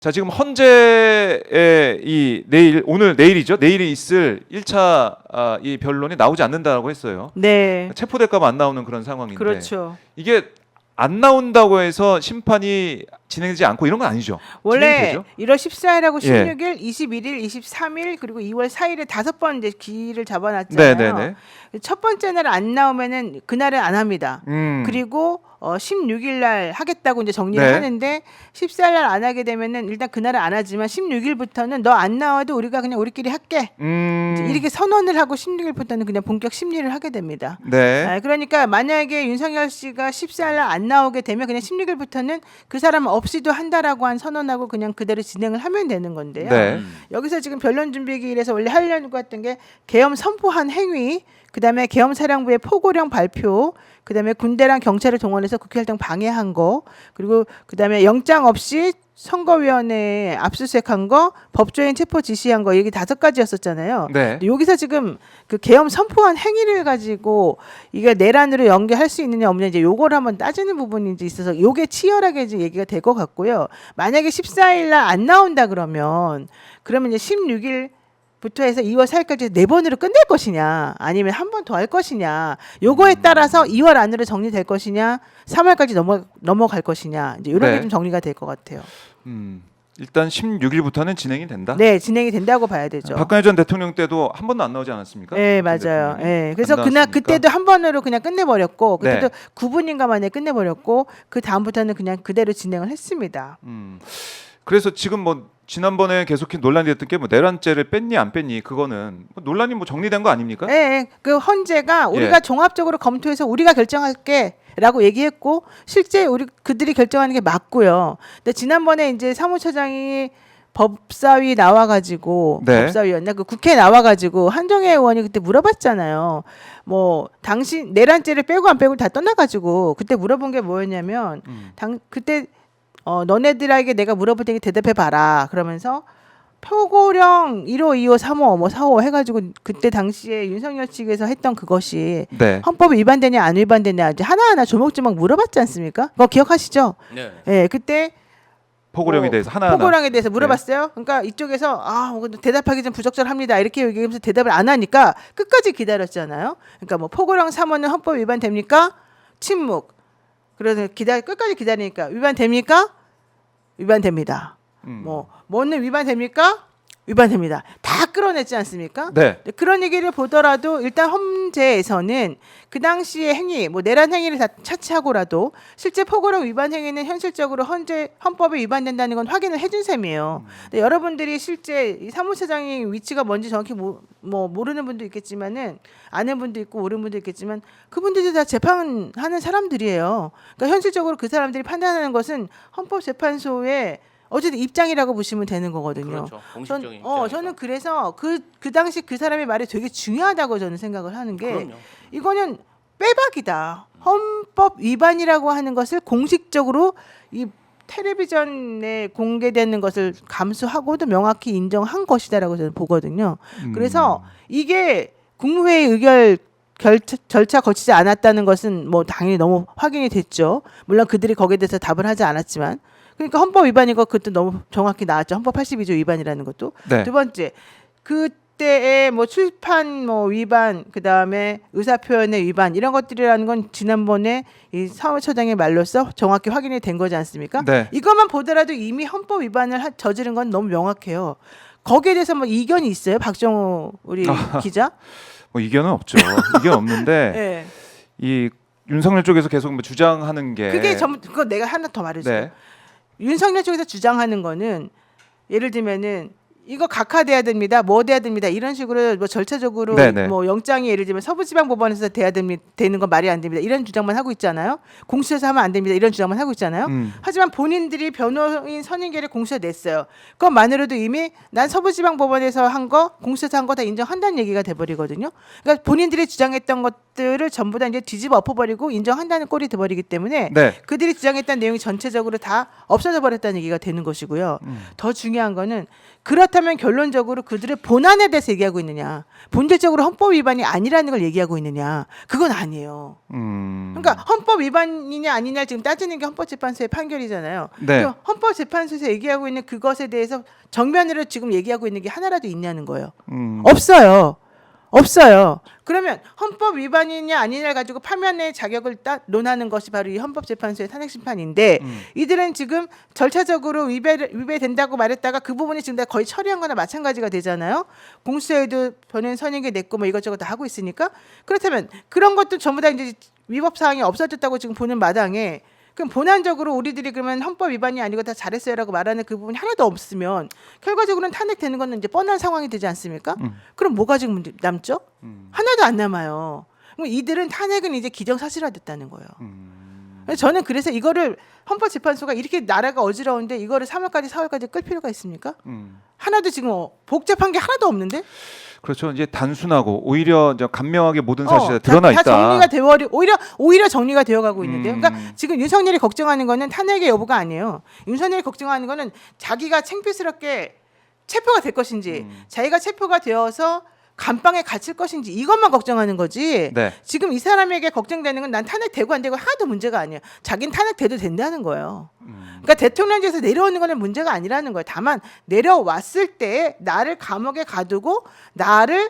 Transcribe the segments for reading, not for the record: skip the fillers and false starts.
자, 지금 헌재에 이 오늘 내일이죠. 내일이 있을 1차 이 변론이 나오지 않는다고 했어요. 네. 체포될까 봐 안 나오는 그런 상황인데. 그렇죠. 이게 안 나온다고 해서 심판이 진행되지 않고 이런 건 아니죠. 원래 진행되죠? 1월 14일하고 예. 16일, 21일, 23일 그리고 2월 4일에 5번 이제 기일을 잡아놨잖아요. 네네네. 첫 번째 날 안 나오면은 그날은 안 합니다. 그리고 16일 날 하겠다고 이제 정리를 네. 하는데 14일 날 안 하게 되면은 일단 그날은 안 하지만 16일부터는 너 안 나와도 우리가 그냥 우리끼리 할게. 이제 이렇게 선언을 하고 16일부터는 그냥 본격 심리를 하게 됩니다. 네. 그러니까 만약에 윤석열 씨가 14일 날 안 나오게 되면 그냥 16일부터는 그 사람 없이도 한다라고 한 선언하고 그냥 그대로 진행을 하면 되는 건데요. 네. 여기서 지금 변론 준비기일에서 원래 하려고 했던 게 계엄 선포한 행위, 그다음에 계엄사령부의 포고령 발표, 그다음에 군대랑 경찰을 동원해서 국회 활동 방해한 거, 그리고 그다음에 영장 없이 선거위원회에 압수수색한 거, 법조인 체포 지시한 거, 이게 5가지였었잖아요. 네. 여기서 지금 그 계엄 선포한 행위를 가지고 이게 내란으로 연계할 수 있느냐 없느냐 이제 요걸 한번 따지는 부분이 이제 있어서 요게 치열하게 이제 얘기가 될 것 같고요. 만약에 14일 날 안 나온다 그러면 이제 16일 부터 해서 2월 4일까지 4번으로 끝낼 것이냐 아니면 한 번 더 할 것이냐 요거에 따라서 2월 안으로 정리될 것이냐 3월까지 넘어갈 것이냐 이제 이런 네. 게 좀 정리가 될 것 같아요. 일단 16일부터는 진행이 된다. 네, 진행이 된다고 봐야 되죠. 박근혜 전 대통령 때도 한 번도 안 나오지 않았습니까? 네, 박근혜 맞아요. 대통령이? 네, 그래서 안 그날 나왔습니까? 그때도 한 번으로 그냥 끝내버렸고 그때도 네. 9분인가 만에 끝내버렸고 그 다음부터는 그냥 그대로 진행을 했습니다. 그래서 지금 뭐 지난번에 계속 논란이 됐던 게 뭐 내란죄를 뺐니 안 뺐니 그거는 뭐 논란이 뭐 정리된 거 아닙니까? 네, 그 헌재가 우리가 예. 종합적으로 검토해서 우리가 결정할게라고 얘기했고 실제 그들이 결정하는 게 맞고요. 근데 지난번에 이제 사무처장이 법사위 나와가지고 네. 법사위였나 그 국회 나와가지고 한정혜 의원이 그때 물어봤잖아요. 뭐 당신 내란죄를 빼고 안 빼고 다 떠나가지고 그때 물어본 게 뭐였냐면 그때 너네들에게 내가 물어볼 테니 대답해 봐라. 그러면서 표고령 1호, 2호, 3호, 뭐 4호 해가지고 그때 당시에 윤석열 측에서 했던 그것이 네. 헌법에 위반되냐 안 위반되냐 이제 하나하나 조목조목 물어봤지 않습니까? 그거 기억하시죠? 네. 예, 그때 포고령에 뭐 대해서 하나하나. 포고령에 대해서 물어봤어요. 그러니까 이쪽에서 대답하기 좀 부적절합니다. 이렇게 얘기하면서 대답을 안 하니까 끝까지 기다렸잖아요. 그러니까 뭐 포고령 3호는 헌법 위반됩니까? 침묵. 그래서 끝까지 기다리니까 위반됩니까? 위반됩니다. 뭐는 위반됩니까? 위반됩니다. 다 끌어냈지 않습니까? 네. 그런 얘기를 보더라도 일단 헌재에서는 그 당시의 행위, 뭐 내란 행위를 다 차치하고라도 실제 포고령 위반 행위는 현실적으로 헌법에 위반된다는 건 확인을 해준 셈이에요. 근데 여러분들이 실제 이 사무처장이 위치가 뭔지 정확히 모르는 분도 있겠지만은 아는 분도 있고 모르는 분도 있겠지만 그분들이 다 재판하는 사람들이에요. 그러니까 현실적으로 그 사람들이 판단하는 것은 헌법재판소의 어쨌든 입장이라고 보시면 되는 거거든요. 그렇죠. 공식적인 입장이니까. 저는 그래서 그 당시 그 사람의 말이 되게 중요하다고 저는 생각을 하는 게 그럼요. 이거는 빼박이다. 헌법 위반이라고 하는 것을 공식적으로 이 텔레비전에 공개되는 것을 감수하고도 명확히 인정한 것이다라고 저는 보거든요. 그래서 이게 국무회의 의결 절차 거치지 않았다는 것은 뭐 당연히 너무 확인이 됐죠. 물론 그들이 거기에 대해서 답을 하지 않았지만 그러니까 헌법 위반이고 그것도 너무 정확히 나왔죠. 헌법 82조 위반이라는 것도. 네. 두 번째, 그때의 뭐 출판 뭐 위반, 그 다음에 의사표현의 위반 이런 것들이라는 건 지난번에 이 사무처장의 말로써 정확히 확인이 된 거지 않습니까? 네. 이것만 보더라도 이미 헌법 위반을 저지른 건 너무 명확해요. 거기에 대해서 뭐 이견이 있어요, 박정호 우리 기자? 뭐 이견은 없죠. 이견 없는데 네. 이 윤석열 쪽에서 계속 뭐 주장하는 게 그게 그거 내가 하나 더 말해줄게. 네. 윤석열 쪽에서 주장하는 거는 예를 들면은 이거 각하돼야 됩니다. 뭐 돼야 됩니다. 이런 식으로 뭐 절차적으로 네네. 뭐 영장이 예를 들면 서부지방법원에서 되는 건 말이 안 됩니다. 이런 주장만 하고 있잖아요. 공수처에서 하면 안 됩니다. 이런 주장만 하고 있잖아요. 하지만 본인들이 변호인 선임계를 공수처에 냈어요. 그것만으로도 이미 난 서부지방법원에서 한 거, 공수처에서 한 거 다 인정한다는 얘기가 돼버리거든요. 그러니까 본인들이 주장했던 것들을 전부 다 이제 뒤집어 엎어버리고 인정한다는 꼴이 돼버리기 때문에 네. 그들이 주장했던 내용이 전체적으로 다 없어져 버렸다는 얘기가 되는 것이고요. 더 중요한 거는 그렇다 그렇다면 결론적으로 그들의 본안에 대해서 얘기하고 있느냐, 본질적으로 헌법 위반이 아니라는 걸 얘기하고 있느냐, 그건 아니에요. 그러니까 헌법 위반이냐 아니냐 지금 따지는 게 헌법재판소의 판결이잖아요. 네. 그럼 헌법재판소에서 얘기하고 있는 그것에 대해서 정면으로 지금 얘기하고 있는 게 하나라도 있냐는 거예요. 없어요. 없어요. 그러면 헌법 위반이냐 아니냐를 가지고 파면의 자격을 논하는 것이 바로 이 헌법재판소의 탄핵심판인데 이들은 지금 절차적으로 위배된다고 말했다가 그 부분이 지금 다 거의 처리한 거나 마찬가지가 되잖아요. 공수처에도 변호인 선임계 냈고 뭐 이것저것 다 하고 있으니까 그렇다면 그런 것도 전부 다 이제 위법 사항이 없어졌다고 지금 보는 마당에 그럼 본안적으로 우리들이 그러면 헌법 위반이 아니고 다 잘했어요라고 말하는 그 부분이 하나도 없으면 결과적으로는 탄핵되는 거는 이제 뻔한 상황이 되지 않습니까? 그럼 뭐가 지금 남죠? 하나도 안 남아요. 그럼 이들은 탄핵은 이제 기정사실화됐다는 거예요. 저는 그래서 이거를 헌법재판소가 이렇게 나라가 어지러운데 이거를 3월까지 4월까지 끌 필요가 있습니까? 하나도 지금 복잡한 게 하나도 없는데? 그렇죠. 이제 단순하고 오히려 이제 간명하게 모든 사실이 드러나 다 있다. 정리가 되어 오히려 정리가 되어가고 있는데요. 그러니까 지금 윤석열이 걱정하는 거는 탄핵의 여부가 아니에요. 윤석열이 걱정하는 거는 자기가 창피스럽게 체포가 될 것인지, 자기가 체포가 되어서 감방에 갇힐 것인지 이것만 걱정하는 거지. 네. 지금 이 사람에게 걱정되는 건 난 탄핵되고 안 되고 하나도 문제가 아니에요. 자기는 탄핵돼도 된다는 거예요. 그러니까 대통령제에서 내려오는 거는 문제가 아니라는 거예요. 다만 내려왔을 때 나를 감옥에 가두고 나를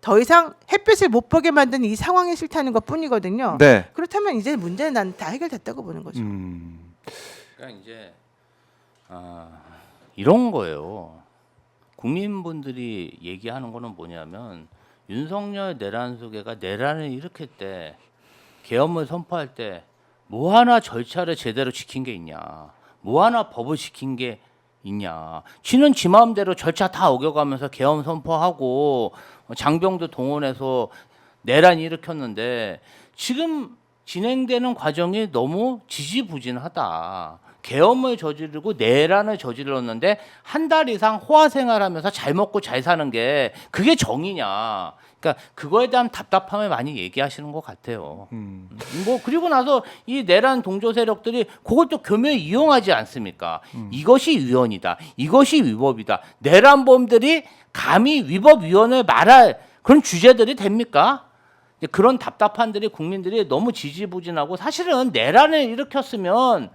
더 이상 햇빛을 못 보게 만드는 이 상황이 싫다는 것뿐이거든요. 네. 그렇다면 이제 문제는 난 다 해결됐다고 보는 거죠. 그러니까 이제 이런 거예요. 국민분들이 얘기하는 거는 뭐냐면 윤석열 내란 소개가 내란을 일으킬 때 계엄을 선포할 때 뭐 하나 절차를 제대로 지킨 게 있냐, 뭐 하나 법을 지킨 게 있냐. 지는 지 마음대로 절차 다 어겨가면서 계엄 선포하고 장병도 동원해서 내란 일으켰는데 지금 진행되는 과정이 너무 지지부진하다. 계엄을 저지르고 내란을 저질렀는데 한 달 이상 호화 생활하면서 잘 먹고 잘 사는 게 그게 정의냐. 그러니까 그거에 대한 답답함을 많이 얘기하시는 것 같아요. 뭐 그리고 나서 이 내란 동조 세력들이 그걸 또 교묘히 이용하지 않습니까? 이것이 위헌이다. 이것이 위법이다. 내란범들이 감히 위법 위헌을 말할 그런 주제들이 됩니까? 그런 답답한들이 국민들이 너무 지지부진하고 사실은 내란을 일으켰으면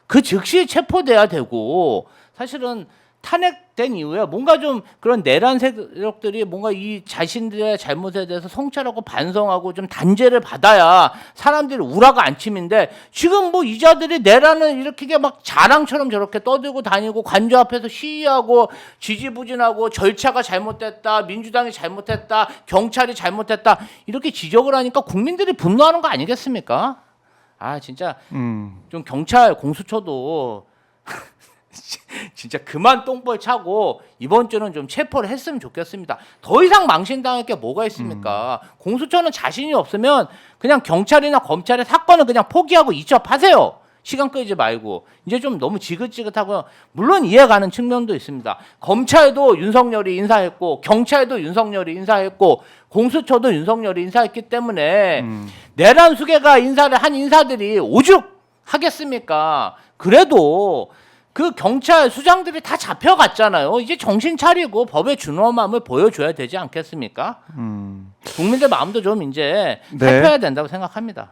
그 즉시 체포돼야 되고 사실은 탄핵된 이후에 뭔가 좀 그런 내란 세력들이 뭔가 이 자신들의 잘못에 대해서 성찰하고 반성하고 좀 단죄를 받아야 사람들이 우라가 안침인데 지금 뭐 이자들이 내란을 일으키게 막 자랑처럼 저렇게 떠들고 다니고 관저 앞에서 시위하고 지지부진하고 절차가 잘못됐다, 민주당이 잘못했다, 경찰이 잘못했다 이렇게 지적을 하니까 국민들이 분노하는 거 아니겠습니까? 아 진짜 좀 경찰 공수처도 진짜 그만 똥벌 차고 이번 주는 좀 체포를 했으면 좋겠습니다. 더 이상 망신당할 게 뭐가 있습니까? 공수처는 자신이 없으면 그냥 경찰이나 검찰의 사건을 그냥 포기하고 이첩하세요. 시간 끌지 말고. 이제 좀 너무 지긋지긋하고요. 물론 이해가는 측면도 있습니다. 검찰도 윤석열이 인사했고 경찰도 윤석열이 인사했고 공수처도 윤석열이 인사했기 때문에 내란 수개가 인사를 한 인사들이 오죽하겠습니까? 그래도 그 경찰 수장들이 다 잡혀갔잖아요. 이제 정신 차리고 법의 준엄함을 보여줘야 되지 않겠습니까? 국민들 마음도 좀 이제 살펴야 된다고 생각합니다.